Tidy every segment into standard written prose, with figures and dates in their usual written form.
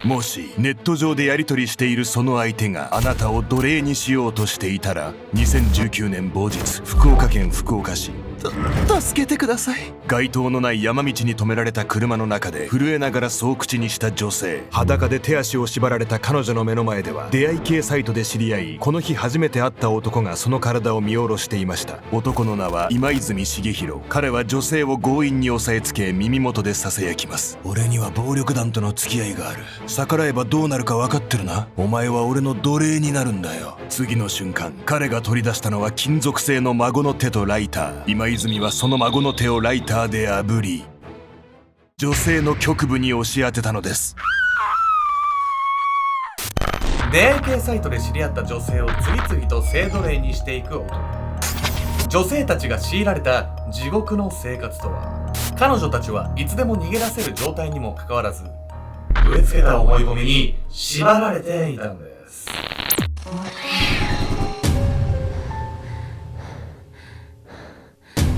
もしネット上でやり取りしているその相手があなたを奴隷にしようとしていたら、2019年某日、福岡県福岡市、助けてください。街灯のない山道に止められた車の中で震えながらそう口にした女性。裸で手足を縛られた彼女の目の前では、出会い系サイトで知り合い、この日初めて会った男がその体を見下ろしていました。男の名は今泉重弘。彼は女性を強引に押さえつけ、耳元で囁きます。俺には暴力団との付き合いがある。逆らえばどうなるか分かってるな。お前は俺の奴隷になるんだよ。次の瞬間、彼が取り出したのは金属製の孫の手とライター。今泉はその孫の手をライターで炙り、女性の局部に押し当てたのです。出会い系サイトで知り合った女性を次々と性奴隷にしていく男。女性たちが強いられた地獄の生活とは。彼女たちはいつでも逃げ出せる状態にもかかわらず、植え付けた思い込みに縛られていたんです。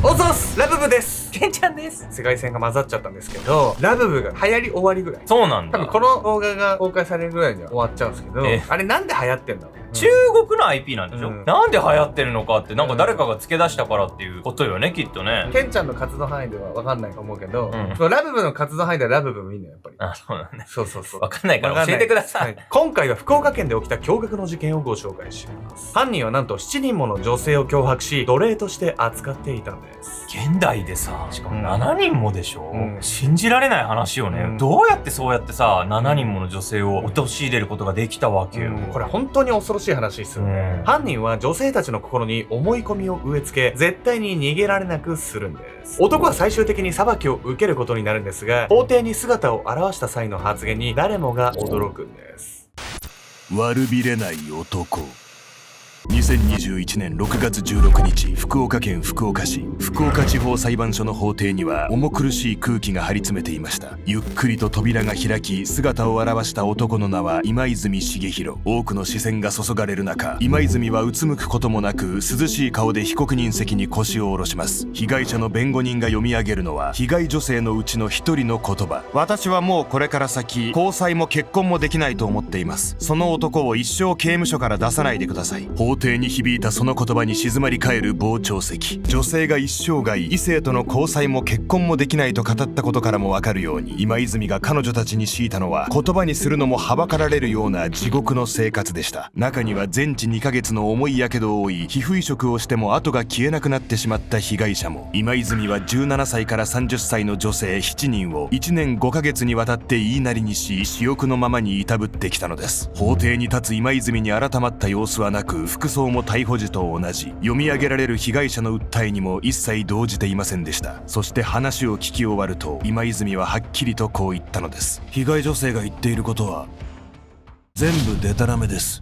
おざす、ラブブです。ケンちゃんです。世界線が混ざっちゃったんですけど、ラブブが流行り終わりぐらい。そうなんだ。多分この動画が公開されるぐらいには終わっちゃうんですけど、あれなんで流行ってんだろう。中国の IP なんでしょ、なんで流行ってるのかって、なんか誰かが付け出したからっていうことよね、きっとね。ケンちゃんの活動範囲では分かんないと思うけど、そのラブブの活動範囲ではラブブもいいんだよ、やっぱり。あ、そうだね。そうそうそう。分かんないから教えてください。今回は福岡県で起きた驚愕の事件をご紹介します。犯人はなんと7人もの女性を脅迫し、奴隷として扱っていたんです。現代でさ、しかも7人もでしょ、信じられない話よね、どうやってそうやってさ、7人もの女性を陥れることができたわけよ。これ本当に恐ろしい話ですよね。犯人は女性たちの心に思い込みを植え付け、絶対に逃げられなくするんです。男は最終的に裁きを受けることになるんですが、法廷に姿を現した際の発言に誰もが驚くんです。悪びれない男。2021年6月16日、福岡県福岡市福岡地方裁判所の法廷には重苦しい空気が張り詰めていました。ゆっくりと扉が開き、姿を現した男の名は今泉重弘。多くの視線が注がれる中、今泉はうつむくこともなく、涼しい顔で被告人席に腰を下ろします。被害者の弁護人が読み上げるのは、被害女性のうちの一人の言葉。私はもうこれから先、交際も結婚もできないと思っています。その男を一生刑務所から出さないでください。法廷に響いたその言葉に静まり返る傍聴席。女性が一生涯異性との交際も結婚もできないと語ったことからもわかるように、今泉が彼女たちに強いたのは、言葉にするのもはばかられるような地獄の生活でした。中には全治2ヶ月の重いやけどを負い、皮膚移植をしても跡が消えなくなってしまった被害者も。今泉は17歳から30歳の女性7人を1年5ヶ月にわたって言いなりにし、私欲のままにいたぶってきたのです。法廷に立つ今泉に改まった様子はなく、服装も逮捕時と同じ。読み上げられる被害者の訴えにも一切動じていませんでした。そして話を聞き終わると、今泉ははっきりとこう言ったのです。被害女性が言っていることは全部デタラメです。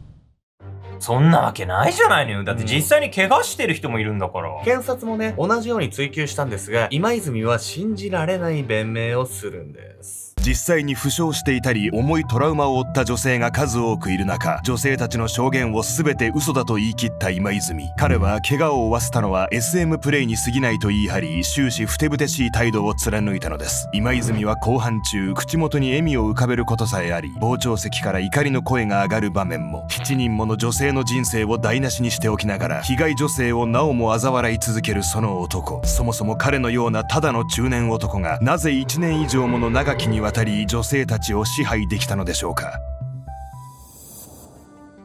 そんなわけないじゃないのよ。だって実際に怪我してる人もいるんだから。検察もね、同じように追及したんですが、今泉は信じられない弁明をするんです。実際に負傷していたり重いトラウマを負った女性が数多くいる中、女性たちの証言を全て嘘だと言い切った今泉。彼は怪我を負わせたのは SM プレイに過ぎないと言い張り、終始ふてぶてしい態度を貫いたのです。今泉は公判中、口元に笑みを浮かべることさえあり、傍聴席から怒りの声が上がる場面も。7人もの女性の人生を台無しにしておきながら、被害女性をなおも嘲笑い続けるその男。そもそも彼のようなただの中年男が、なぜ1年以上もの長きにわたり女性たちを支配できたのでしょうか。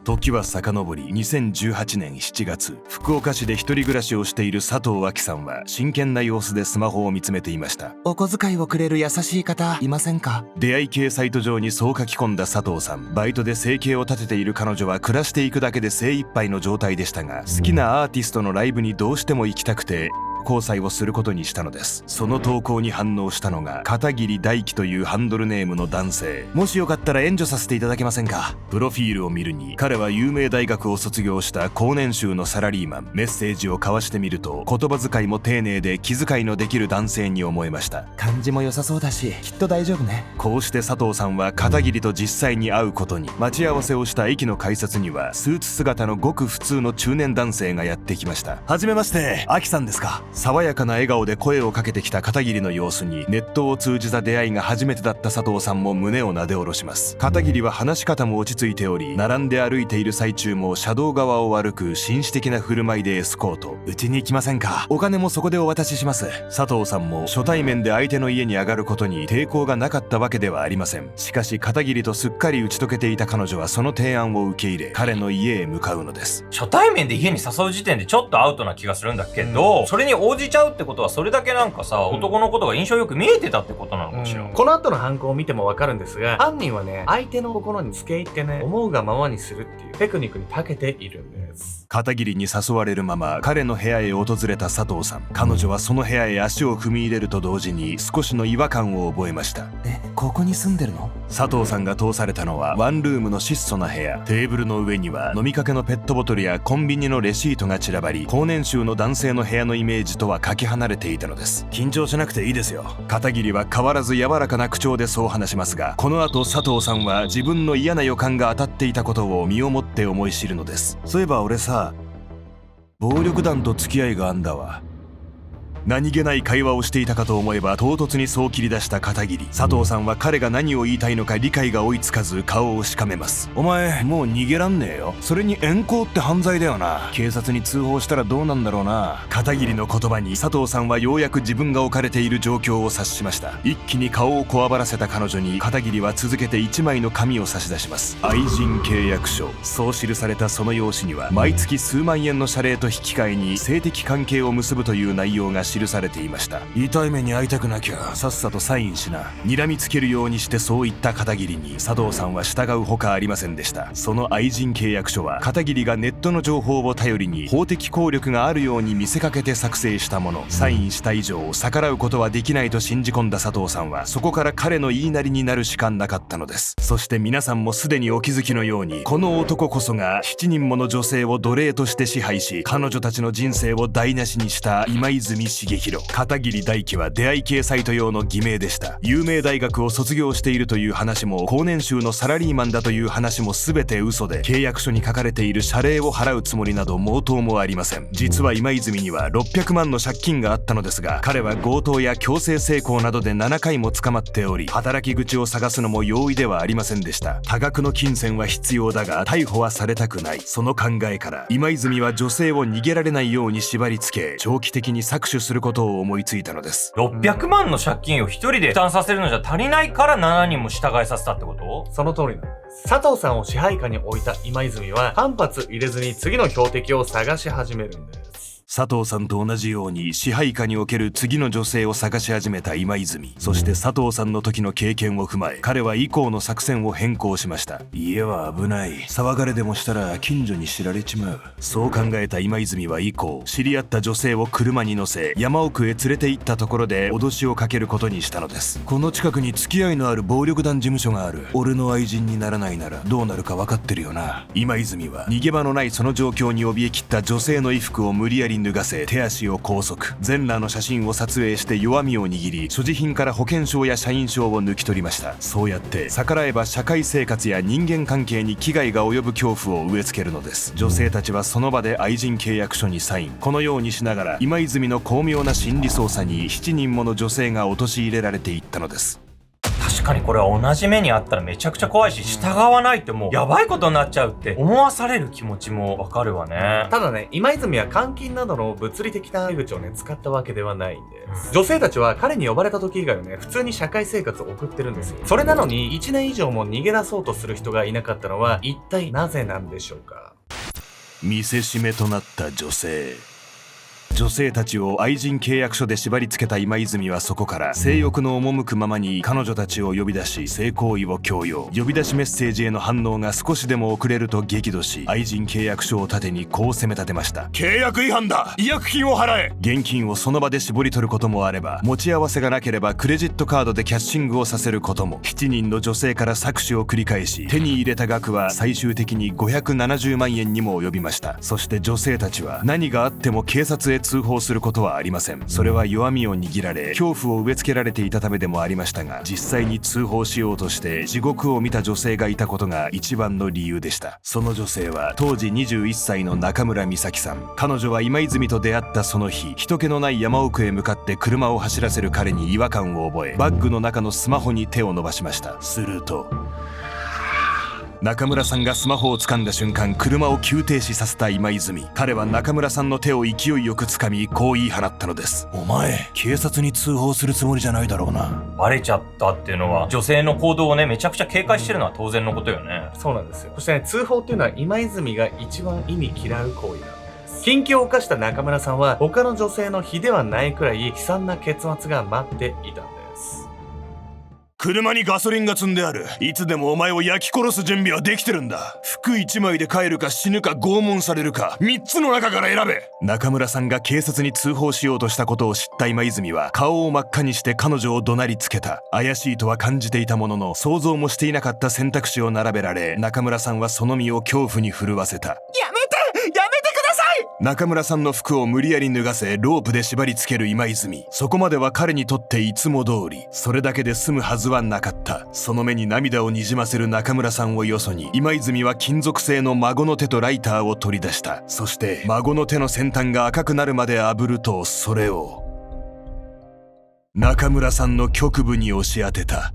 時は遡り2018年7月、福岡市で一人暮らしをしている佐藤亜希さんは真剣な様子でスマホを見つめていました。お小遣いをくれる優しい方いませんか？出会い系サイト上にそう書き込んだ佐藤さん。バイトで生計を立てている彼女は暮らしていくだけで精一杯の状態でしたが、好きなアーティストのライブにどうしても行きたくて交際をすることにしたのです。その投稿に反応したのが片桐大輝というハンドルネームの男性。もしよかったら援助させていただけませんか？プロフィールを見るに、彼は有名大学を卒業した高年収のサラリーマン。メッセージを交わしてみると、言葉遣いも丁寧で気遣いのできる男性に思えました。感じも良さそうだし、きっと大丈夫ね。こうして佐藤さんは片桐と実際に会うことに。待ち合わせをした駅の改札には、スーツ姿のごく普通の中年男性がやってきました。はじめまして、アキさんですか？爽やかな笑顔で声をかけてきた片桐の様子にネットを通じた出会いが初めてだった佐藤さんも胸をなで下ろします。片桐は話し方も落ち着いており、並んで歩いている最中も車道側を歩く紳士的な振る舞いでエスコート。うちに来ませんか？お金もそこでお渡しします。佐藤さんも初対面で相手の家に上がることに抵抗がなかったわけではありません。しかし片桐とすっかり打ち解けていた彼女はその提案を受け入れ、彼の家へ向かうのです。初対面で家に誘う時点でちょっとアウトな気がするんだけど、それに応じちゃうってことはそれだけなんかさ、男のことが印象よく見えてたってことなのかしら。この後の犯行を見てもわかるんですが、犯人はね、相手の心に付け入ってね、思うがままにするっていうテクニックに長けているんです。片桐に誘われるまま彼の部屋へ訪れた佐藤さん。彼女はその部屋へ足を踏み入れると同時に少しの違和感を覚えました。ここに住んでるの？佐藤さんが通されたのはワンルームの質素な部屋。テーブルの上には飲みかけのペットボトルやコンビニのレシートが散らばり、高年収の男性の部屋のイメージとはかけ離れていたのです。緊張しなくていいですよ。片桐は変わらず柔らかな口調でそう話しますが、この後佐藤さんは自分の嫌な予感が当たっていたことを身をもって思い知るのです。そういえば俺さ、暴力団と付き合いがあんだわ。何気ない会話をしていたかと思えば唐突にそう切り出した片桐。佐藤さんは彼が何を言いたいのか理解が追いつかず顔をしかめます。お前もう逃げらんねえよ。それに怨行って犯罪だよな。警察に通報したらどうなんだろうな。片桐の言葉に佐藤さんはようやく自分が置かれている状況を察しました。一気に顔をこわばらせた彼女に片桐は続けて1枚の紙を差し出します。愛人契約書。そう記されたその用紙には毎月数万円の謝礼と引き換えに性的関係を結ぶという内容が記されていました。痛い目に遭いたくなきゃさっさとサインしな。睨みつけるようにしてそう言った片桐に佐藤さんは従うほかありませんでした。その愛人契約書は片桐がネットの情報を頼りに法的効力があるように見せかけて作成したもの。サインした以上逆らうことはできないと信じ込んだ佐藤さんはそこから彼の言いなりになるしかなかったのです。そして皆さんもすでにお気づきのように、この男こそが7人もの女性を奴隷として支配し、彼女たちの人生を台無しにした今泉重弘。片桐大樹は出会い系サイト用の偽名でした。有名大学を卒業しているという話も高年収のサラリーマンだという話も全て嘘で、契約書に書かれている謝礼を払うつもりなど毛頭もありません。実は今泉には600万の借金があったのですが、彼は強盗や強制性交などで7回も捕まっており、働き口を探すのも容易ではありませんでした。多額の金銭は必要だが逮捕はされたくない。その考えから今泉は女性を逃げられないように縛り付け、長期的に搾取することを思いついたのです。600万の借金を一人で負担させるのじゃ足りないから7人も従いさせたってこと？その通りなんです。佐藤さんを支配下に置いた今泉は間髪入れずに次の標的を探し始めるんです。佐藤さんと同じように支配下における次の女性を探し始めた今泉。そして佐藤さんの時の経験を踏まえ、彼は以降の作戦を変更しました。家は危ない。騒がれでもしたら近所に知られちまう。そう考えた今泉は以降、知り合った女性を車に乗せ山奥へ連れて行ったところで脅しをかけることにしたのです。この近くに付き合いのある暴力団事務所がある。俺の愛人にならないならどうなるか分かってるよな。今泉は逃げ場のないその状況に怯えきった女性の衣服を無理やり脱がせ、手足を拘束。全裸の写真を撮影して弱みを握り、所持品から保険証や社員証を抜き取りました。そうやって逆らえば社会生活や人間関係に危害が及ぶ恐怖を植え付けるのです。女性たちはその場で愛人契約書にサイン。このようにしながら今泉の巧妙な心理操作に7人もの女性が陥れられていったのです。確かにこれは同じ目にあったらめちゃくちゃ怖いし、従わないともうやばいことになっちゃうって思わされる気持ちもわかるわね。ただね、今泉は監禁などの物理的な手口をね、使ったわけではないんです。女性たちは彼に呼ばれた時以外はね、普通に社会生活を送ってるんですよ。それなのに1年以上も逃げ出そうとする人がいなかったのは一体なぜなんでしょうか。見せしめとなった女性。女性たちを愛人契約書で縛り付けた今泉はそこから性欲の赴くままに彼女たちを呼び出し性行為を強要。呼び出しメッセージへの反応が少しでも遅れると激怒し、愛人契約書を盾にこう責め立てました。契約違反だ。違約金を払え。現金をその場で絞り取ることもあれば、持ち合わせがなければクレジットカードでキャッシングをさせることも。7人の女性から搾取を繰り返し、手に入れた額は最終的に570万円にも及びました。そして女性たちは何があっても警察へ通報することはありません。それは弱みを握られ恐怖を植え付けられていたためでもありましたが、実際に通報しようとして地獄を見た女性がいたことが一番の理由でした。その女性は当時21歳の中村美咲さん。彼女は今泉と出会ったその日、人気のない山奥へ向かって車を走らせる彼に違和感を覚え、バッグの中のスマホに手を伸ばしました。すると中村さんがスマホを掴んだ瞬間、車を急停止させた今泉。彼は中村さんの手を勢いよく掴み、こう言い放ったのです。お前、警察に通報するつもりじゃないだろうな。バレちゃったっていうのは、女性の行動をね、めちゃくちゃ警戒してるのは当然のことよね。そうなんですよ。そしてね、通報っていうのは今泉が一番意味嫌う行為なんです。禁忌を犯した中村さんは他の女性の比ではないくらい悲惨な結末が待っていたんです。車にガソリンが積んである。いつでもお前を焼き殺す準備はできてるんだ。服1枚で帰るか死ぬか拷問されるか、3つの中から選べ。中村さんが警察に通報しようとしたことを知った今泉は顔を真っ赤にして彼女を怒鳴りつけた。怪しいとは感じていたものの、想像もしていなかった選択肢を並べられ、中村さんはその身を恐怖に震わせた。やめてください。中村さんの服を無理やり脱がせ、ロープで縛り付ける今泉。そこまでは彼にとっていつも通り。それだけで済むはずはなかった。その目に涙をにじませる中村さんをよそに、今泉は金属製の孫の手とライターを取り出した。そして孫の手の先端が赤くなるまで炙ると、それを中村さんの局部に押し当てた。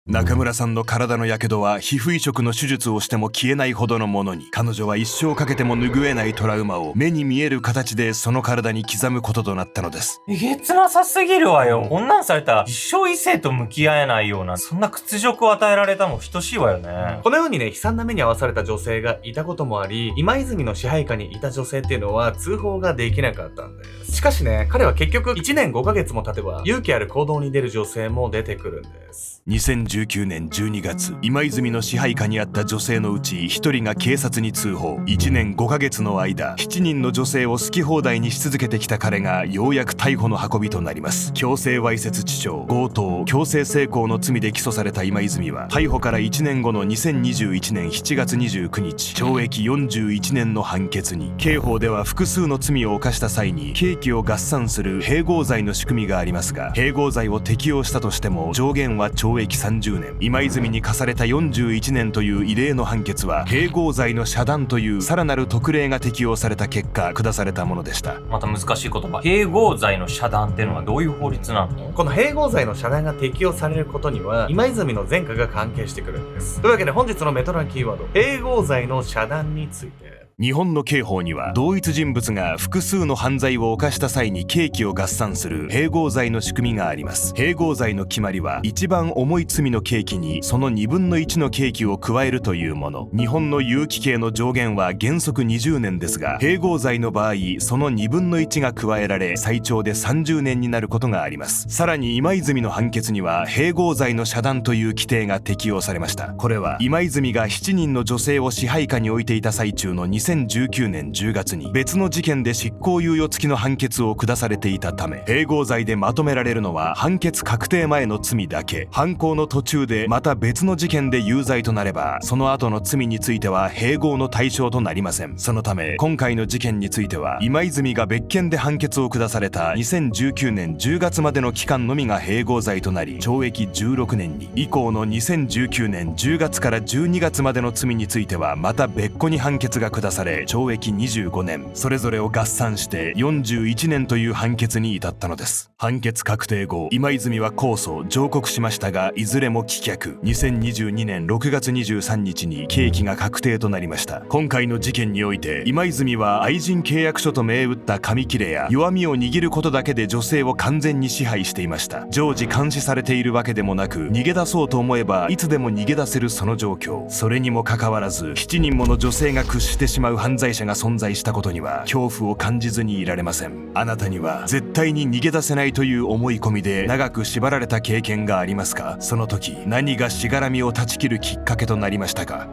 中村さんの体の火傷は皮膚移植の手術をしても消えないほどのものに、彼女は一生かけても拭えないトラウマを目に見える形でその体に刻むこととなったのです。えげつなさすぎるわよ。こんなんされたら一生異性と向き合えないような、そんな屈辱を与えられたも等しいわよね。このようにね、悲惨な目に遭わされた女性がいたこともあり、今泉の支配下にいた女性っていうのは通報ができなかったんです。しかしね、彼は結局1年5ヶ月も経てば勇気ある行動に出る女性も出てくるんです。2019年12月、今泉の支配下にあった女性のうち1人が警察に通報。1年5ヶ月の間、7人の女性を好き放題にし続けてきた彼がようやく逮捕の運びとなります。強制わいせつ致傷、強盗、強制性交の罪で起訴された今泉は、逮捕から1年後の2021年7月29日、懲役41年の判決に。刑法では複数の罪を犯した際に刑期を合算する併合罪の仕組みがありますが、併合罪を適用したとしても上限は懲役30年。今泉に課された41年という異例の判決は、併合罪の遮断というさらなる特例が適用された結果下されたものでした。また難しい言葉。併合罪の遮断っていうのはどういう法律なの？この併合罪の遮断が適用されることには今泉の前科が関係してくるんです。というわけで本日のメトラキーワード、併合罪の遮断について。日本の刑法には、同一人物が複数の犯罪を犯した際に刑期を合算する併合罪の仕組みがあります。併合罪の決まりは、一番重い罪の刑期にその2分の1の刑期を加えるというもの。日本の有期刑の上限は原則20年ですが、併合罪の場合その2分の1が加えられ、最長で30年になることがあります。さらに今泉の判決には、併合罪の遮断という規定が適用されました。これは今泉が7人の女性を支配下に置いていた最中の2019年10月に別の事件で執行猶予付きの判決を下されていたため、併合罪でまとめられるのは判決確定前の罪だけ。犯行の途中でまた別の事件で有罪となれば、その後の罪については併合の対象となりません。そのため今回の事件については、今泉が別件で判決を下された2019年10月までの期間のみが併合罪となり、懲役16年に。以降の2019年10月から12月までの罪についてはまた別個に判決が下され、懲役25年、それぞれを合算して41年という判決に至ったのです。判決確定後、今泉は控訴上告しましたが、いずれも棄却。2022年6月23日に刑期が確定となりました。今回の事件において、今泉は愛人契約書と銘打った紙切れや弱みを握ることだけで女性を完全に支配していました。常時監視されているわけでもなく、逃げ出そうと思えばいつでも逃げ出せるその状況。それにもかかわらず、7人もの女性が屈してしまう犯罪者が存在したことには恐怖を感じずにいられません。あなたには絶対に逃げ出せないという思い込みで長く縛られた経験がありますか？その時何がしがらみを断ち切るきっかけとなりましたか？